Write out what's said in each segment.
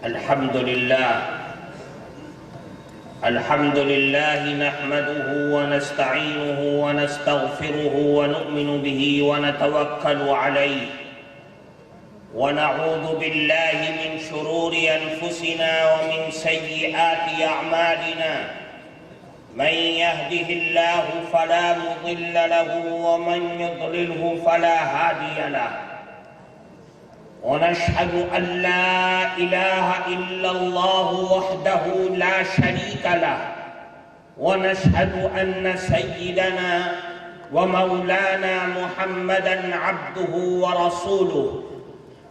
الحمد لله نحمده ونستعينه ونستغفره ونؤمن به ونتوكل عليه ونعوذ بالله من شرور أنفسنا ومن سيئات أعمالنا من يهده الله فلا مضل له ومن يضلله فلا هادي له ونشهد أن لا إله إلا الله وحده لا شريك له ونشهد أن سيدنا ومولانا محمدًا عبده ورسوله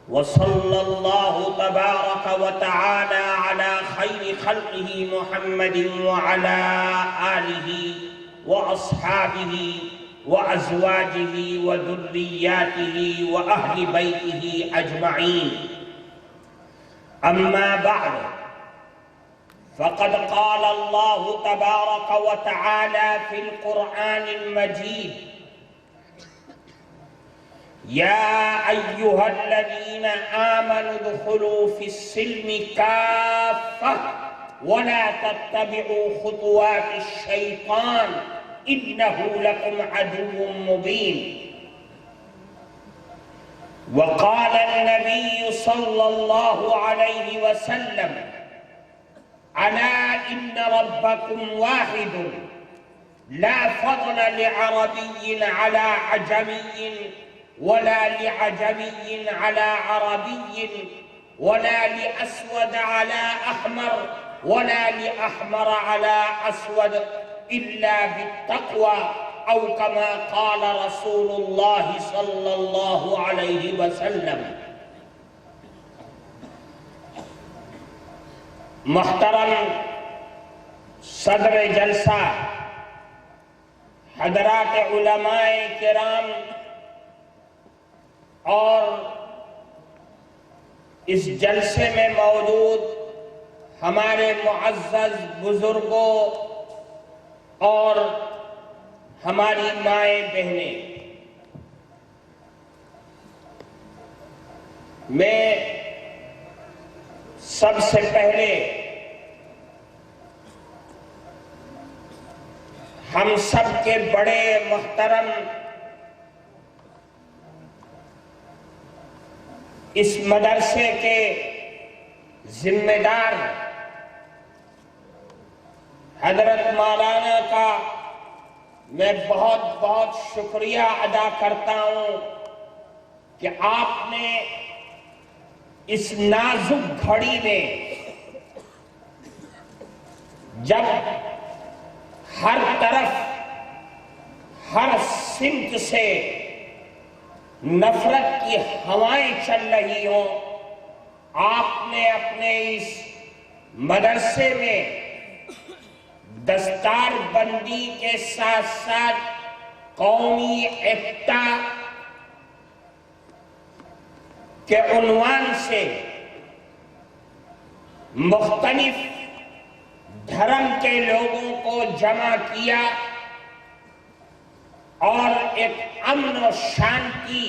وصلى الله تبارك وتعالى على خير خلقه محمد وعلى آله وأصحابه وأزواجه وذرياته وأهل بيته أجمعين أما بعد فقد قال الله تبارك وتعالى في القرآن المجيد يا أيها الذين آمنوا ادخلوا في السلم كافة ولا تتبعوا خطوات الشيطان إنه لكم عدو مبين وقال النبي صلى الله عليه وسلم ألا إن ربكم واحد لا فضل لعربي على عجمي ولا لعجمي على عربي ولا لأسود على أحمر ولا لأحمر على أسود إلا بالتقوى أو كما قال رسول الله صلى الله عليه وسلم. محترم صدر جلسہ، حضرات علماء کرام اور اس جلسے میں موجود ہمارے معزز بزرگوں اور ہماری مائیں بہنیں، میں سب سے پہلے ہم سب کے بڑے محترم اس مدرسے کے ذمہ دار حضرت مولانا کا میں بہت بہت شکریہ ادا کرتا ہوں کہ آپ نے اس نازک گھڑی میں جب ہر طرف ہر سمت سے نفرت کی ہوائیں چل رہی ہوں، آپ نے اپنے اس مدرسے میں دستار بندی کے ساتھ ساتھ قومی ایکتا کے عنوان سے مختلف دھرم کے لوگوں کو جمع کیا اور ایک امن و شانتی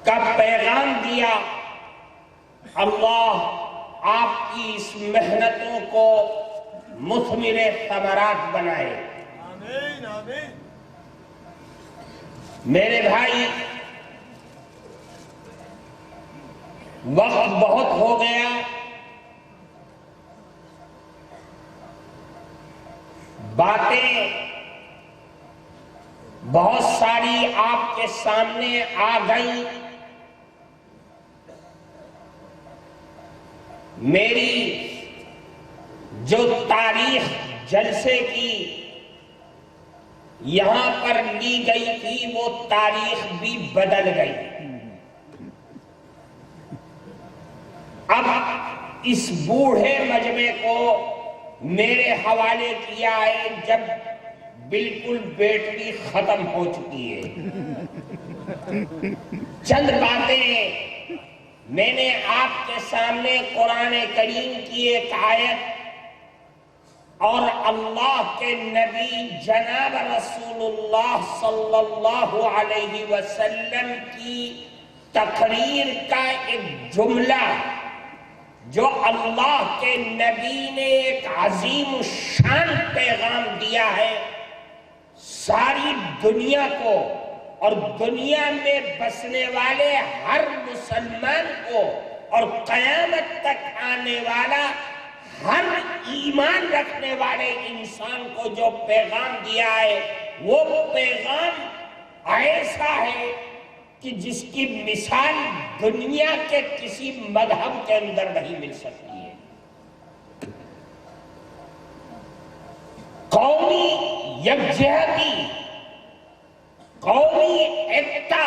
کا پیغام دیا۔ اللہ آپ کی اس محنتوں کو مثمر ثمرات بنائے۔ آمین آمین۔ میرے بھائی، وقت بہت ہو گیا، باتیں بہت ساری آپ کے سامنے آ گئی۔ میری جو تاریخ جلسے کی یہاں پر لی گئی تھی وہ تاریخ بھی بدل گئی۔ اب اس بوڑھے مجمع کو میرے حوالے کیا ہے جب بالکل بیٹری ختم ہو چکی ہے۔ چند باتیں میں نے آپ کے سامنے قرآن کریم کی ایک آیت اور اللہ کے نبی جناب رسول اللہ صلی اللہ علیہ وسلم کی تقریر کا ایک جملہ جو اللہ کے نبی نے ایک عظیم الشان پیغام دیا ہے ساری دنیا کو اور دنیا میں بسنے والے ہر مسلمان کو اور قیامت تک آنے والا ہر ایمان رکھنے والے انسان کو جو پیغام دیا ہے وہ پیغام ایسا ہے کہ جس کی مثال دنیا کے کسی مذہب کے اندر نہیں مل سکتی ہے۔ قومی یکجہتی، قومی ایکتا،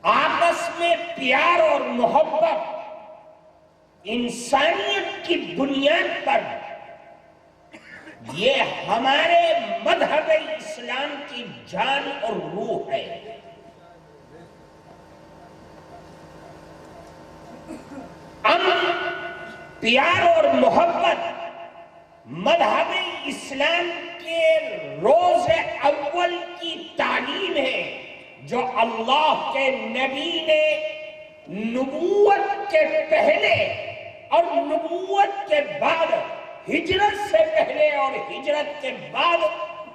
آپس میں پیار اور محبت، انسانیت کی بنیاد پر یہ ہمارے مذہب اسلام کی جان اور روح ہے۔ امن، پیار اور محبت مذہب اسلام کے روز اول کی تعلیم ہے جو اللہ کے نبی نے نبوت کے پہلے اور نبوت کے بعد، ہجرت سے پہلے اور ہجرت کے بعد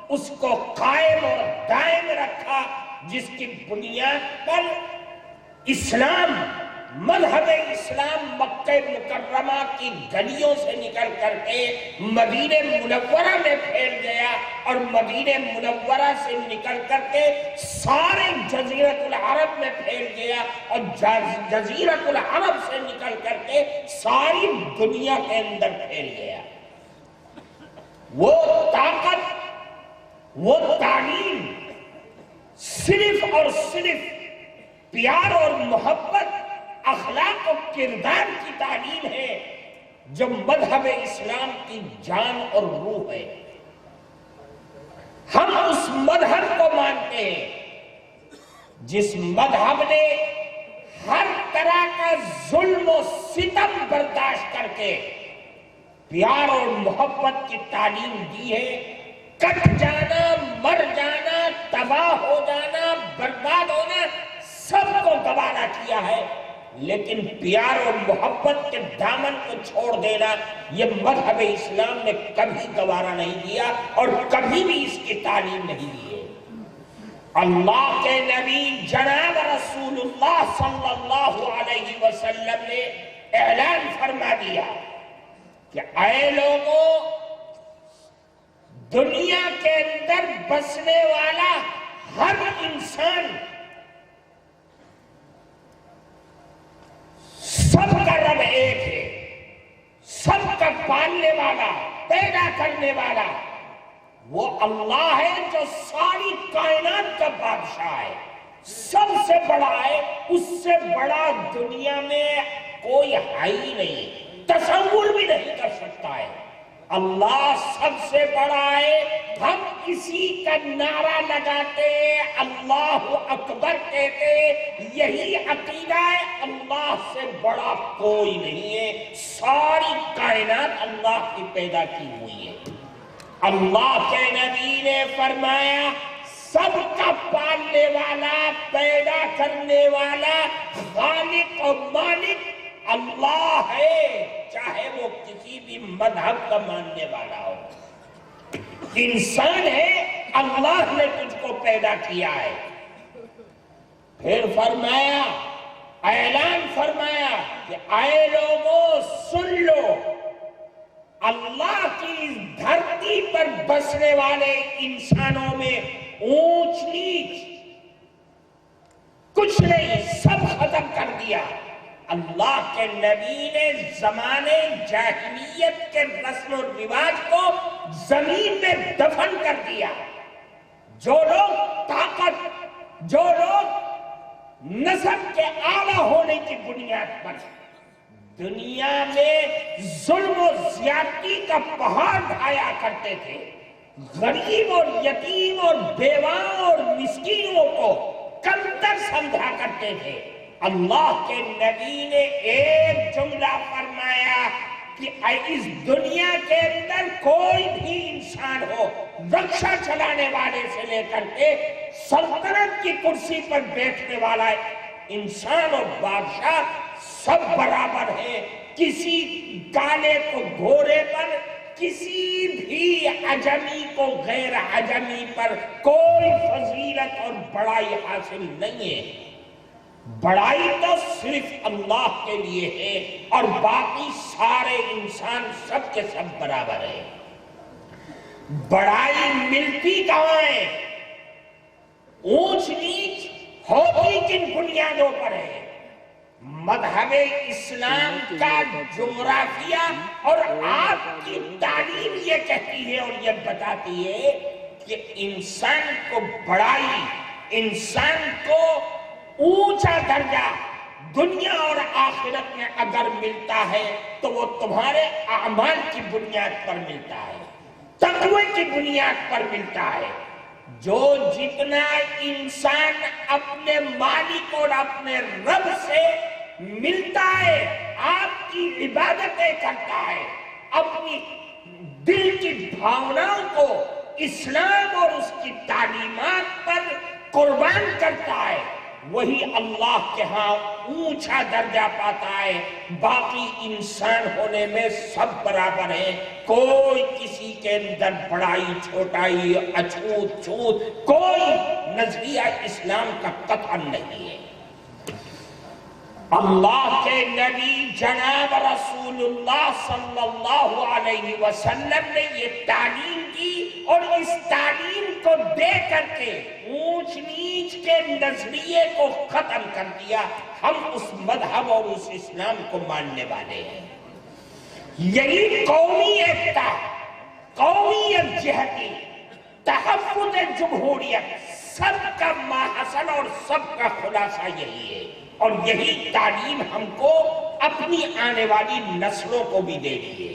اس کو قائم اور دائم رکھا، جس کی بنیاد پر اسلام، مذہب اسلام مکہ مکرمہ کی گلیوں سے نکل کر کے مدینہ منورہ میں پھیل گیا اور مدینہ منورہ سے نکل کر کے سارے جزیرۃ العرب میں پھیل گیا اور جزیرۃ العرب سے نکل کر کے ساری دنیا کے اندر پھیل گیا۔ وہ طاقت، وہ تعلیم صرف اور صرف پیار اور محبت، اخلاق و کردار کی تعلیم ہے جو مذہب اسلام کی جان اور روح ہے۔ ہم اس مذہب کو مانتے ہیں جس مذہب نے ہر طرح کا ظلم و ستم برداشت کر کے پیار اور محبت کی تعلیم دی ہے۔ کٹ جانا، مر جانا، تباہ ہو جانا، برباد ہونا سب کو گوارا کیا ہے، لیکن پیار اور محبت کے دامن کو چھوڑ دینا یہ مذہب اسلام نے کبھی گوارا نہیں کیا اور کبھی بھی اس کی تعلیم نہیں دی ہے۔ اللہ کے نبی جناب رسول اللہ صلی اللہ علیہ وسلم نے اعلان فرما دیا کہ اے لوگوں، دنیا کے اندر بسنے والا ہر انسان سب کا رب ایک ہے، سب کا پالنے والا، پیدا کرنے والا وہ اللہ ہے جو ساری کائنات کا بادشاہ ہے، سب سے بڑا ہے، اس سے بڑا دنیا میں کوئی ہے ہی نہیں، تصور بھی نہیں کر سکتا ہے۔ اللہ سب سے بڑا ہے، ہم اسی کا نعرہ لگاتے، اللہ اکبر کہتے، یہی عقیدہ ہے اللہ سے بڑا کوئی نہیں ہے، ساری کائنات اللہ کی پیدا کی ہوئی ہے۔ اللہ کے نبی نے فرمایا سب کا پالنے والا، پیدا کرنے والا، خالق و مالک اللہ ہے، چاہے وہ کسی بھی مذہب کا ماننے والا ہو۔ انسان ہے، اللہ نے تجھ کو پیدا کیا ہے۔ پھر فرمایا، اعلان فرمایا کہ اے لوگوں سن لو، اللہ کی اس دھرتی پر بسنے والے انسانوں میں اونچ نیچ کچھ نہیں، سب ختم کر دیا۔ اللہ کے نبی نے زمانے جاہلیت کے رسم و رواج کو زمین میں دفن کر دیا۔ جو لوگ طاقت، جو لوگ نسب کے اعلیٰ ہونے کی بنیاد پر دنیا میں ظلم و زیادتی کا پہاڑ ڈھایا کرتے تھے، غریب اور یتیم اور بیواؤں اور مسکینوں کو کمتر سمجھا کرتے تھے، اللہ کے نبی نے ایک جملہ فرمایا کہ اس دنیا کے اندر کوئی بھی انسان ہو، رکشا چلانے والے سے لے کر کے سلطنت کی کرسی پر بیٹھنے والا انسان اور بادشاہ سب برابر ہیں. کسی کالے کو گھوڑے پر، کسی بھی عجمی کو غیر عجمی پر کوئی فضیلت اور بڑائی حاصل نہیں ہے. بڑائی تو صرف اللہ کے لیے ہے اور باقی سارے انسان سب کے سب برابر ہیں. بڑائی ملتی کہاں ہے؟ اونچ نیچ ہوتی کن بنیادوں پر ہے؟ مذہب اسلام کا جغرافیہ اور آپ کی تعلیم یہ کہتی ہے اور یہ بتاتی ہے کہ انسان کو بڑائی، انسان کو اونچا درجہ دنیا اور آخرت میں اگر ملتا ہے تو وہ تمہارے اعمال کی بنیاد پر ملتا ہے، تقوی کی بنیاد پر ملتا ہے. جو جتنا انسان اپنے مالک اور اپنے رب سے ملتا ہے، آپ کی عبادتیں کرتا ہے، اپنی دل کی بھاوناؤں کو اسلام اور اس کی تعلیمات پر قربان کرتا ہے، وہی اللہ کے ہاں اونچا درجہ پاتا ہے. باقی انسان ہونے میں سب برابر ہیں. کوئی کسی کے اندر بڑائی چھوٹائی اچھوت چھوت کوئی نظریہ اسلام کا قطعا نہیں ہے. اللہ کے نبی جناب رسول اللہ صلی اللہ علیہ وسلم نے یہ تعلیم دی اور اس تعلیم کو دے کر کے اونچ نیچ کے نظریے کو ختم کر دیا. ہم اس مذہب اور اس اسلام کو ماننے والے ہیں. یہی قومی ایکتا، قومی یکجہتی، تحفظ جمہوریت، سب کا ماحصل اور سب کا خلاصہ یہی ہے. اور یہی تعلیم ہم کو اپنی آنے والی نسلوں کو بھی دے دیے.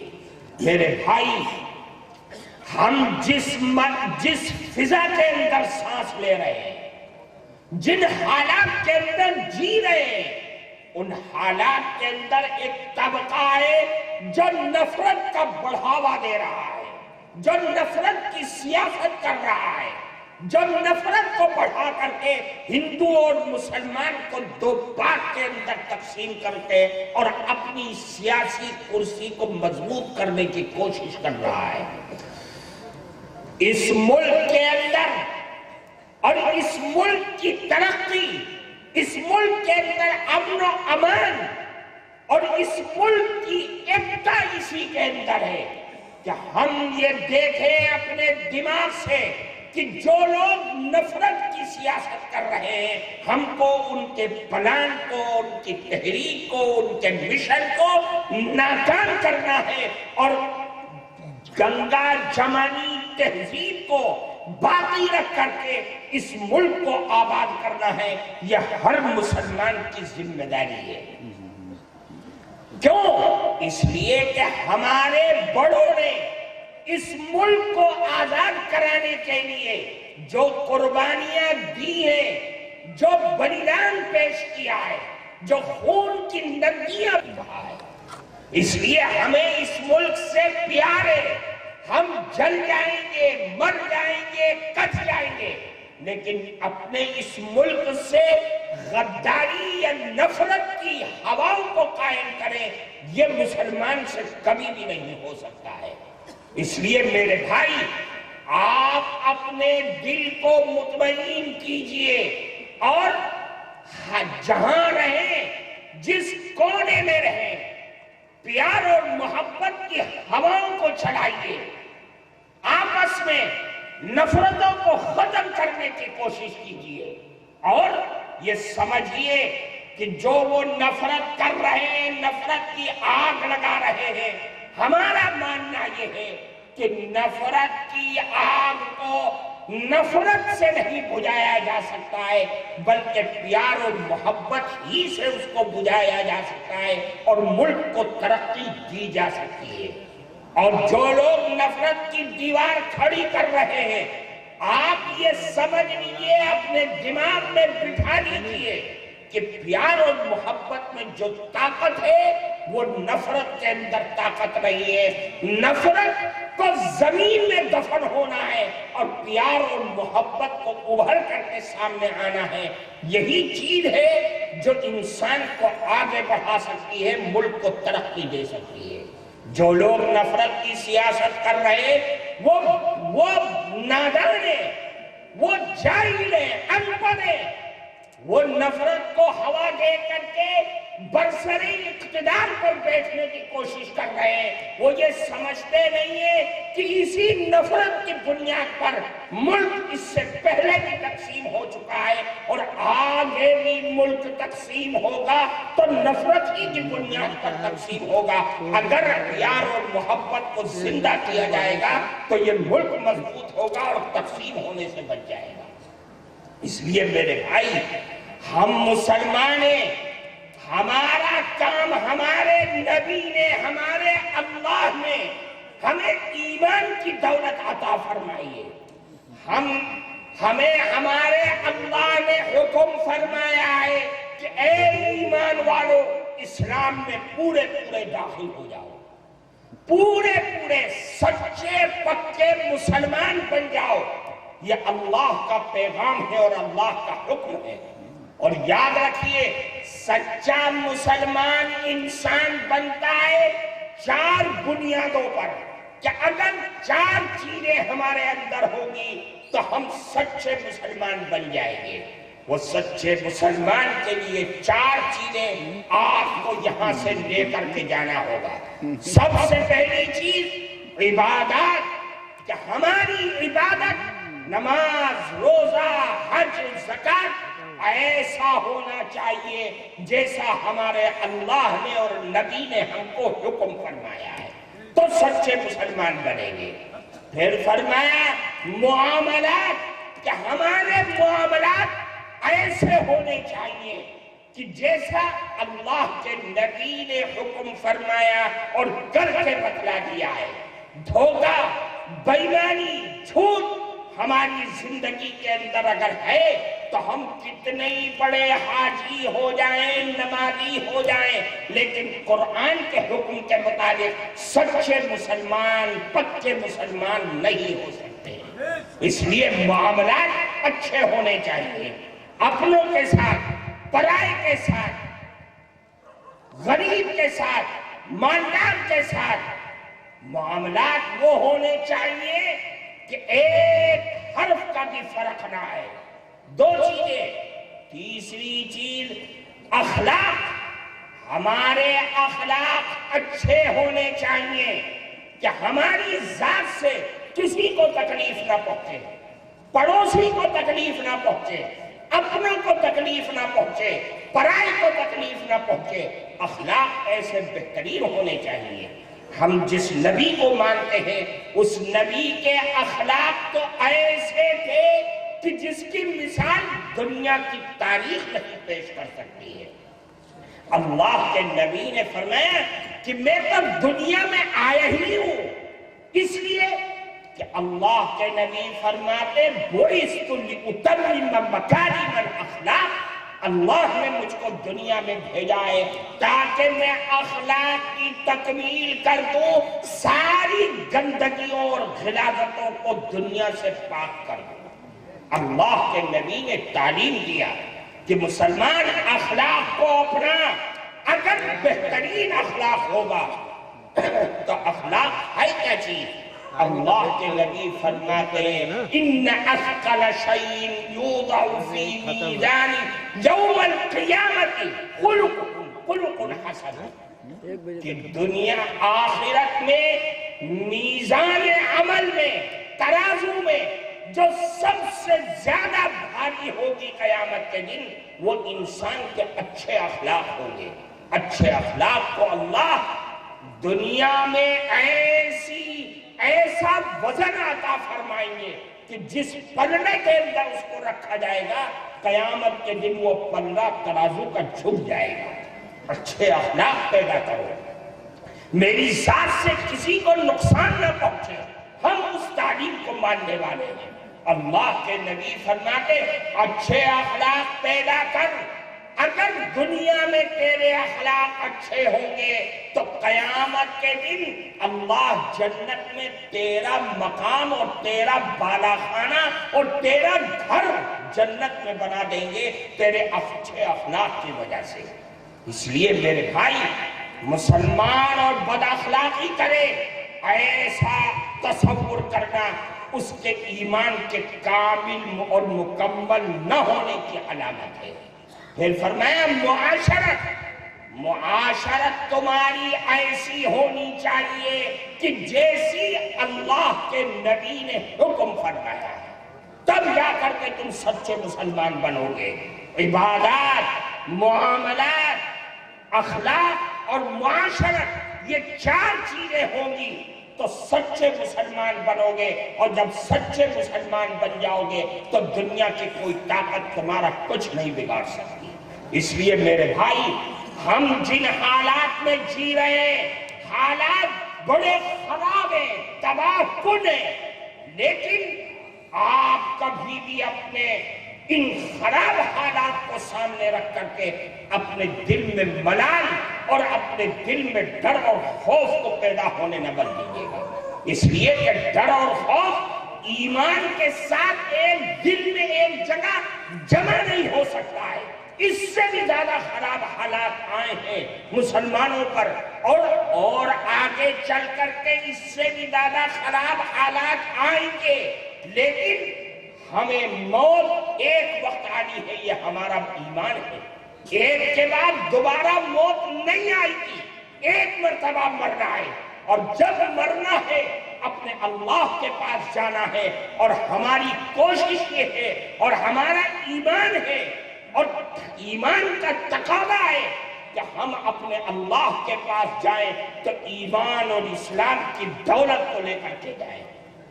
میرے بھائی، ہم جس فضا کے اندر سانس لے رہے ہیں، جن حالات کے اندر جی رہے ہیں، ان حالات کے اندر ایک طبقہ ہے جو نفرت کا بڑھاوا دے رہا ہے، جو نفرت کی سیاست کر رہا ہے، جو نفرت کو بڑھا کر کے ہندو اور مسلمان کو دو بات کے اندر تقسیم کرتے اور اپنی سیاسی کرسی کو مضبوط کرنے کی کوشش کر رہا ہے. اس ملک کے اندر اور اس ملک کی ترقی، اس ملک کے اندر امن و امان اور اس ملک کی ایکتا اسی کے اندر ہے کہ ہم یہ دیکھیں اپنے دماغ سے کہ جو لوگ نفرت کی سیاست کر رہے ہیں، ہم کو ان کے پلان کو، ان کی تحریک کو، ان کے مشن کو ناکام کرنا ہے اور گنگا جمانی تہذیب کو باقی رکھ کر کے اس ملک کو آباد کرنا ہے. یہ ہر مسلمان کی ذمہ داری ہے. کیوں؟ اس لیے کہ ہمارے بڑوں نے اس ملک کو آزاد کرانے کے لیے جو قربانیاں دی ہیں، جو بلیدان پیش کیا ہے، جو خون کی ندیاں بہا ہے، اس لیے ہمیں اس ملک سے پیار ہے. ہم جل جائیں گے، مر جائیں گے، کٹ جائیں گے، لیکن اپنے اس ملک سے غداری یا نفرت کی ہواؤں کو قائم کریں، یہ مسلمان سے کبھی بھی نہیں ہو سکتا ہے. اس لیے میرے بھائی، آپ اپنے دل کو مطمئن کیجئے اور جہاں رہیں، جس کونے میں رہیں، پیار اور محبت کی ہواؤں کو چلائیے. آپس میں نفرتوں کو ختم کرنے کی کوشش کیجئے اور یہ سمجھیے کہ جو وہ نفرت کر رہے ہیں، نفرت کی آگ لگا رہے ہیں، ہمارا ماننا یہ ہے کہ نفرت کی آگ کو نفرت سے نہیں بجھایا جا سکتا ہے، بلکہ پیار اور محبت ہی سے اس کو بجھایا جا سکتا ہے اور ملک کو ترقی دی جا سکتی ہے. اور جو لوگ نفرت کی دیوار کھڑی کر رہے ہیں، آپ یہ سمجھ لیجیے، اپنے دماغ میں بٹھا لیجیے کہ پیار اور محبت میں جو طاقت ہے وہ نفرت کے اندر طاقت نہیں ہے. نفرت کو زمین میں دفن ہونا ہے اور پیار اور محبت کو ابھر کر کے سامنے آنا ہے. یہی چیز ہے جو انسان کو آگے بڑھا سکتی ہے، ملک کو ترقی دے سکتی ہے. جو لوگ نفرت کی سیاست کر رہے وہ نادان ہیں، وہ جاہل ہیں، ان پڑھ ہیں. وہ نفرت کو ہوا دے کر کے برسری اقتدار پر بیٹھنے کی کوشش کر رہے ہیں. وہ یہ سمجھتے نہیں ہیں کہ اسی نفرت کی بنیاد پر ملک اس سے پہلے بھی تقسیم ہو چکا ہے اور آگے بھی ملک تقسیم ہوگا تو نفرت ہی کی بنیاد پر تقسیم ہوگا. اگر پیار اور محبت کو زندہ کیا جائے گا تو یہ ملک مضبوط ہوگا اور تقسیم ہونے سے بچ جائے گا. اس لیے میرے بھائی، ہم مسلمان ہیں، ہمارا کام ہمارے نبی نے، ہمارے اللہ نے ہمیں ایمان کی دولت عطا فرمائی ہے. ہمیں ہمارے اللہ نے حکم فرمایا ہے کہ اے ایمان والو، اسلام میں پورے داخل ہو جاؤ، پورے سچے پکے مسلمان بن جاؤ. یہ اللہ کا پیغام ہے اور اللہ کا حکم ہے. اور یاد رکھیے، سچا مسلمان انسان بنتا ہے 4 بنیادوں پر، کہ اگر 4 چیزیں ہمارے اندر ہوگی تو ہم سچے مسلمان بن جائیں گے. وہ سچے مسلمان کے لیے 4 چیزیں آپ کو یہاں سے لے کر کے جانا ہوگا. سب سے پہلی چیز عبادات، کہ ہماری عبادت، نماز، روزہ، حج، زکوٰۃ ایسا ہونا چاہیے جیسا ہمارے اللہ نے اور نبی نے ہم کو حکم فرمایا ہے، تو سچے مسلمان بنیں گے. پھر فرمایا معاملات، کہ ہمارے معاملات ایسے ہونے چاہیے کہ جیسا اللہ کے نبی نے حکم فرمایا اور کر کے بتلا دیا ہے. دھوکہ، بےایمانی، جھوٹ ہماری زندگی کے اندر اگر ہے تو ہم کتنے ہی بڑے حاجی ہو جائیں، نمازی ہو جائیں، لیکن قرآن کے حکم کے مطابق سچے مسلمان، پکے مسلمان نہیں ہو سکتے. اس لیے معاملات اچھے ہونے چاہیے، اپنوں کے ساتھ، پرائے کے ساتھ، غریب کے ساتھ، مالدار کے ساتھ. معاملات وہ ہونے چاہیے کہ ایک حرف کا بھی فرق نہ ہے. 2 چیزیں. تیسری چیز اخلاق، ہمارے اخلاق اچھے ہونے چاہیے کہ ہماری ذات سے کسی کو تکلیف نہ پہنچے، پڑوسی کو تکلیف نہ پہنچے، اپنوں کو تکلیف نہ پہنچے، پرائے کو تکلیف نہ پہنچے. اخلاق ایسے بہترین ہونے چاہیے. ہم جس نبی کو مانتے ہیں اس نبی کے اخلاق تو ایسے تھے کہ جس کی مثال دنیا کی تاریخ نہیں پیش کر سکتی ہے. اللہ کے نبی نے فرمایا کہ میں تو دنیا میں آیا ہی ہوں اس لیے کہ اللہ کے نبی فرماتے بُعِثْتُ لِأُتَمِّمَ مَكَارِمَ الْأَخْلَاقِ، اللہ نے مجھ کو دنیا میں بھیجا ہے تاکہ میں اخلاق کی تکمیل کر دوں، ساری گندگیوں اور غلاظتوں کو دنیا سے پاک کر دوں. اللہ کے نبی نے تعلیم دیا کہ مسلمان اخلاق کو اپنا، اگر بہترین اخلاق ہوگا تو اخلاق ہے کیا چیز؟ اللہ کے نبی فرماتے ہیں ان اثقل شیء یوضع فی میزان یوم القیامت خلق حسن، کہ دنیا آخرت میں میزان عمل میں، ترازو میں جو سب سے زیادہ بھاری ہوگی قیامت کے دن وہ انسان کے اچھے اخلاق ہوں گے. اچھے اخلاق کو اللہ دنیا میں ایسا وزن عطا فرمائیں گے کہ جس پلڑے کے اندر اس کو رکھا جائے گا قیامت کے دن وہ پلڑا ترازو کا جھک جائے گا. اچھے اخلاق پیدا کرو، میری ذات سے کسی کو نقصان نہ پہنچے. ہم اس تعلیم کو ماننے والے ہیں. اللہ کے نبی فرماتے اچھے اخلاق پیدا کر، اگر دنیا میں تیرے اخلاق اچھے ہوں گے تو قیامت کے دن اللہ جنت میں تیرا مقام اور تیرا بالا خانہ اور تیرا گھر جنت میں بنا دیں گے تیرے اچھے اخلاق کی وجہ سے۔ اس لیے میرے بھائی، مسلمان اور بد اخلاقی کرے ایسا تصور کرنا اس کے ایمان کے کامل اور مکمل نہ ہونے کی علامت ہے۔ پھر فرمایا معاشرت تمہاری ایسی ہونی چاہیے کہ جیسی اللہ کے نبی نے حکم فرمایا ہے، تب جا کر کے تم سچے مسلمان بنو گے۔ عبادات، معاملات، اخلاق اور معاشرت، یہ 4 چیزیں ہوں گی تو سچے مسلمان بنو گے، اور جب سچے مسلمان بن جاؤ گے تو دنیا کی کوئی طاقت تمہارا کچھ نہیں بگاڑ سکتی۔ اس لیے میرے بھائی، ہم جن حالات میں جی رہے ہیں، حالات بڑے خراب ہیں، تباہ کن ہیں، لیکن آپ کبھی بھی اپنے ان خراب حالات کو سامنے رکھ کر کے اپنے دل میں ملال اور اپنے دل میں ڈر اور خوف کو پیدا ہونے نہ بن دیجیے گا۔ اس لیے کہ ڈر اور خوف ایمان کے ساتھ ایک دل میں ایک جگہ جمع نہیں ہو سکتا ہے۔ اس سے بھی زیادہ خراب حالات آئے ہیں مسلمانوں پر، اور آگے چل کر کے اس سے بھی زیادہ خراب حالات آئیں گے، لیکن ہمیں موت ایک وقت آنی ہے، یہ ہمارا ایمان ہے۔ ایک کے بعد دوبارہ موت نہیں آئے گی، ایک مرتبہ مرنا ہے، اور جب مرنا ہے اپنے اللہ کے پاس جانا ہے، اور ہماری کوشش یہ ہے اور ہمارا ایمان ہے اور ایمان کا تقاضا ہے کہ ہم اپنے اللہ کے پاس جائیں تو ایمان اور اسلام کی دولت کو لے کر کے جائیں۔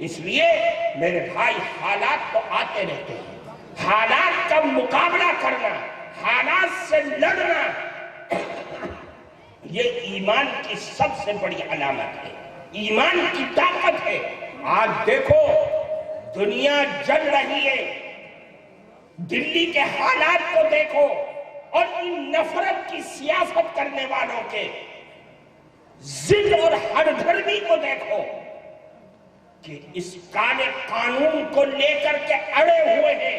اس لیے میرے بھائی، حالات تو آتے رہتے ہیں، حالات کا مقابلہ کرنا، حالات سے لڑنا، یہ ایمان کی سب سے بڑی علامت ہے، ایمان کی طاقت ہے۔ آج دیکھو دنیا جل رہی ہے، دلی کے حالات کو دیکھو، اور ان نفرت کی سیاست کرنے والوں کے ضد اور ہر دھرمی کو دیکھو کہ اس کالے قانون کو لے کر کے اڑے ہوئے ہیں۔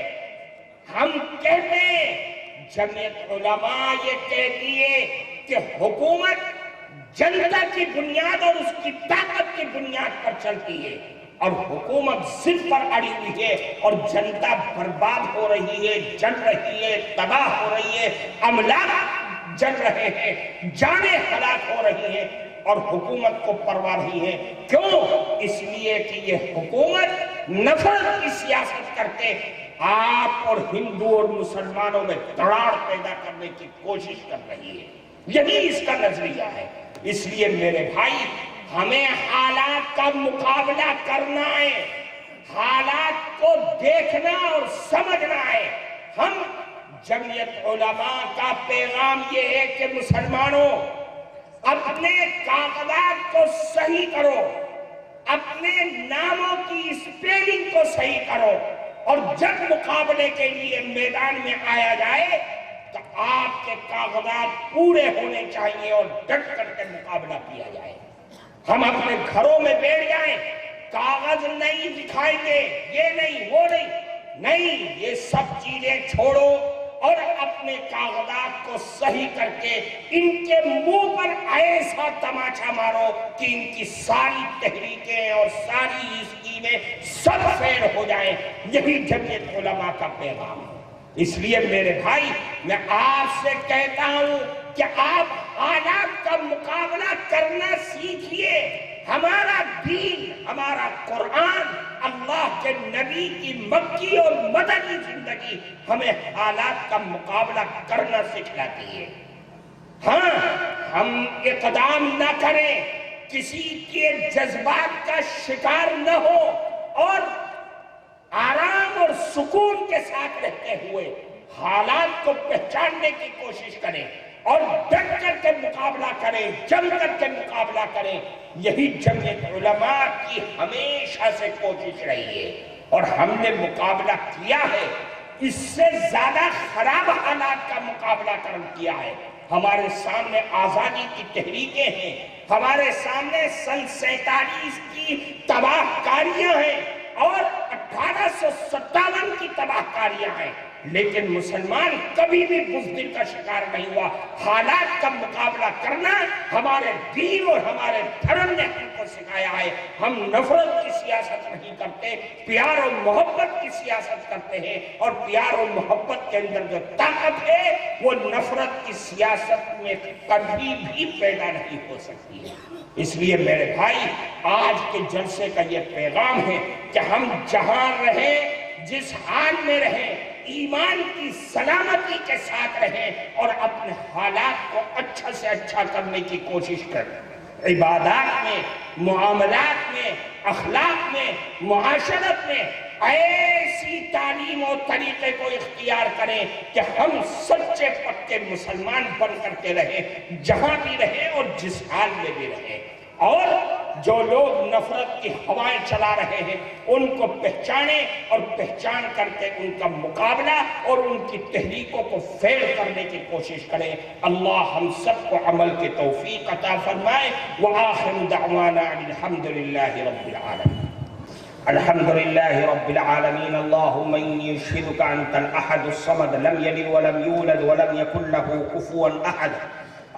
ہم کہتے ہیں، جمعیت علماء یہ کہتی ہے کہ حکومت جنتا کی بنیاد اور اس کی طاقت کی بنیاد پر چلتی ہے، اور حکومت ضد پر اڑی ہوئی ہے، اور جنتا برباد ہو رہی ہے، جل رہی ہے، تباہ ہو رہی ہے، املاک جل رہے ہیں، جانیں ہلاک ہو رہی ہیں، اور حکومت کو پرواہ نہیں ہے۔ کیوں؟ اس لیے کہ یہ حکومت نفرت کی سیاست کرتے آپ اور ہندو اور مسلمانوں میں دراڑ پیدا کرنے کی کوشش کر رہی ہے۔ یہی اس کا نظریہ ہے۔ اس لیے میرے بھائی، ہمیں حالات کا مقابلہ کرنا ہے، حالات کو دیکھنا اور سمجھنا ہے۔ ہم جمعیت علماء کا پیغام یہ ہے کہ مسلمانوں، اپنے کاغذات کو صحیح کرو، اپنے ناموں کی اسپیلنگ کو صحیح کرو، اور جب مقابلے کے لیے میدان میں آیا جائے تو آپ کے کاغذات پورے ہونے چاہیے اور ڈٹ کر کے مقابلہ کیا جائے۔ ہم اپنے گھروں میں بیٹھ جائیں، کاغذ نہیں دکھائیں گے، یہ نہیں وہ نہیں، یہ سب چیزیں چھوڑو اور اپنے کاغذات کو صحیح کر کے ان کے منہ پر ایسا تماچا مارو کہ ان کی ساری تحریکیں اور ساری اسکیمیں سب فیل ہو جائیں۔ یہی جمعیت علماء کا پیغام ہے۔ اس لیے میرے بھائی، میں آپ سے کہتا ہوں کہ آپ حالات کا مقابلہ کرنا سیکھیے۔ ہمارا دین، ہمارا قرآن، اللہ کے نبی کی مکی اور مدنی زندگی ہمیں حالات کا مقابلہ کرنا سکھلاتی ہے۔ ہاں، ہم اقدام نہ کریں، کسی کے جذبات کا شکار نہ ہو، اور آرام اور سکون کے ساتھ رہتے ہوئے حالات کو پہچاننے کی کوشش کریں اور ڈٹ کر کے مقابلہ کریں، جم کر کے مقابلہ کریں۔ یہی جمعیت علماء کی ہمیشہ سے کوشش رہی ہے، اور ہم نے مقابلہ کیا ہے۔ اس سے زیادہ خراب حالات کا مقابلہ کیا ہے۔ ہمارے سامنے آزادی کی تحریکیں ہیں، ہمارے سامنے سن 47 کی تباہ کاریاں ہیں اور 1857 کی تباہ کاریاں ہیں، لیکن مسلمان کبھی بھی بزدل کا شکار نہیں ہوا۔ حالات کا مقابلہ کرنا ہمارے دین اور ہمارے دھرم نے ہم کو سکھایا ہے۔ ہم نفرت کی سیاست نہیں کرتے، پیار و محبت کی سیاست کرتے ہیں، اور پیار و محبت کے اندر جو طاقت ہے وہ نفرت کی سیاست میں کبھی بھی پیدا نہیں ہو سکتی ہے۔ اس لیے میرے بھائی، آج کے جلسے کا یہ پیغام ہے کہ ہم جہاں رہیں، جس حال میں رہیں، ایمان کی سلامتی کے ساتھ رہیں اور اپنے حالات کو اچھا سے اچھا کرنے کی کوشش کریں۔ عبادات میں، معاملات میں، اخلاق میں، معاشرت میں ایسی تعلیم و طریقے کو اختیار کریں کہ ہم سچے پکے مسلمان بن کر کے رہیں، جہاں بھی رہیں اور جس حال میں بھی رہیں۔ اور جو لوگ نفرت کی ہوائیں چلا رہے ہیں ان کو پہچانیں اور پہچان کر کے ان کا مقابلہ اور ان کی تحریکوں کو فیل کرنے کی کوشش کریں۔ اللہ ہم سب کو عمل کی توفیق عطا فرمائے۔ وآخر دعوانا الحمد للہ رب العالمین۔ الحمد للہ رب العالمین۔ اللہم انی اشہدک انت الاحد الصمد لم یلد ولم یولد ولم یکن لہ کفوا احد۔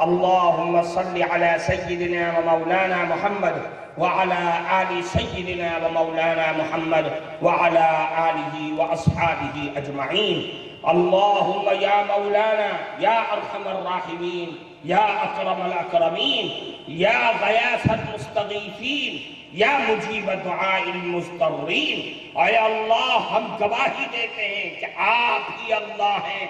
اللہم صل علی سیدنا و مولانا محمد وعلى آل سيدنا ومولانا محمد وعلى آله وأصحابه أجمعين۔ اللهم يا مولانا يا أرحم الراحمين يا أكرم الأكرمين يا غياث المستغيثين يا مجيب دعاء المضطرين۔ اے اللہ، ہم گواہی دیتے ہیں کہ آپ ہی اللہ ہیں،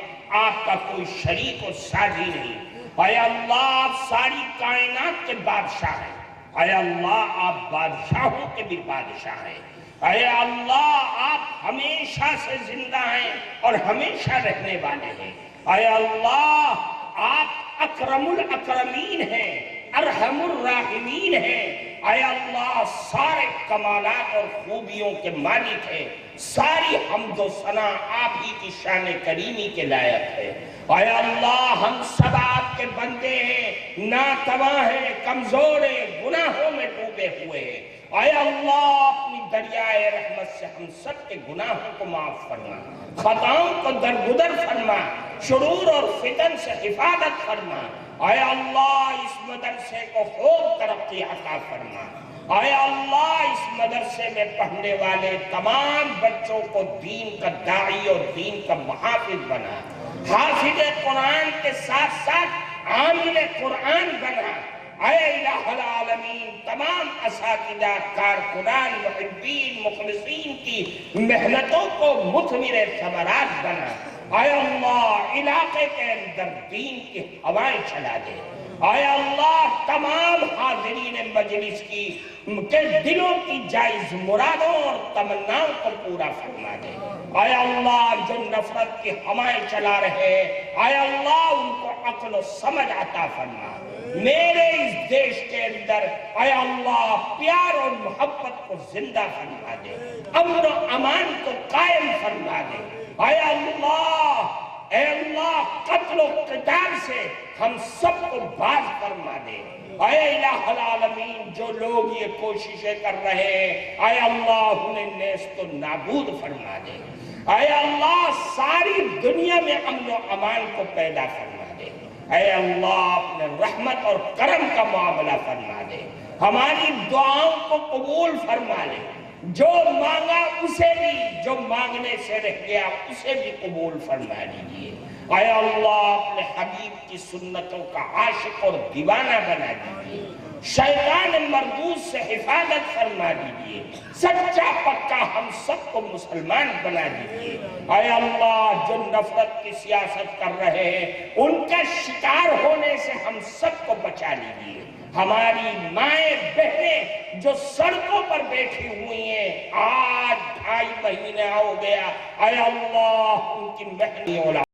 آپ کا کوئی شریک و ساجی نہیں۔ اے اللہ، آپ ساری کائنات کے بادشاہ ہیں۔ اے اللہ، آپ بادشاہوں کے بھی بادشاہ ہیں۔ اے اللہ، آپ ہمیشہ سے زندہ ہیں اور ہمیشہ رہنے والے ہیں۔ اے اللہ، آپ اکرم الاکرمین ہیں، ارحم الراحمین ہیں۔ اے اللہ، سارے کمالات اور خوبیوں کے مالک ہیں، ساری حمد و ثنا آپ ہی کی شان کریمی کے لائق ہے۔ اے اللہ، ہم سب آپ کے بندے ہیں، ناتواں ہیں، کمزور ہیں، گناہوں میں ڈوبے ہوئے ہیں۔ اے اللہ، اپنی دریائے رحمت سے ہم سب کے گناہوں کو معاف فرما، خطاؤں کو درگزر فرما، شرور اور فتن سے حفاظت فرما۔ اے اللہ، اس مدرسے کو خوب ترقی عطا فرما۔ اے اللہ، اس مدرسے میں پڑھنے والے تمام بچوں کو دین کا داعی اور دین کا محافظ بنا، حافظ قرآن کے ساتھ ساتھ عامل قرآن بنا۔ اے الہ العالمین، تمام اساتذہ، کارکنان، محبین، مخلصین کی محنتوں کو مثمر ثمرات بنا۔ اے اللہ، علاقے کے اندر دین کی ہوائیں چلا دے۔ اے اللہ، تمام حاضرین مجلس کے دلوں کی جائز مرادوں اور تمناؤں کو پورا فرما دے۔ اے اللہ، جو نفرت کی ہوائیں چلا رہے، اے اللہ، ان کو عقل و سمجھ عطا فرما۔ میرے اس دیش کے اندر اے اللہ، پیار اور محبت کو زندہ فرما دے، امن و امان کو قائم فرما دے۔ اے اللہ، قتل و قتال سے ہم سب کو باز فرما دے۔ اے الہ العالمین، جو لوگ یہ کوششیں کر رہے ہیں، اے اللہ، انہیں نیست و نابود فرما دے۔ اے اللہ، ساری دنیا میں امن و امان کو پیدا فرما دے۔ اے اللہ، اپنے رحمت اور کرم کا معاملہ فرما دے، ہماری دعاؤں کو قبول فرما لے۔ جو مانگا اسے بھی، جو مانگنے سے رہ گیا اسے بھی قبول فرما لیجیے۔ اے اللہ، اپنے حبیب کی سنتوں کا عاشق اور دیوانہ بنا دیجیے، شیطان مردود سے حفاظت فرما دیجیے، سچا پکا ہم سب کو مسلمان بنا دیجیے۔ اے اللہ، جو نفرت کی سیاست کر رہے ہیں ان کا شکار ہونے سے ہم سب کو بچا لیجیے۔ ہماری مائیں بہنیں جو سڑکوں پر بیٹھی ہوئی ہیں، آج 2.5 مہینہ ہو گیا، اے اللہ، ان کی بہنیں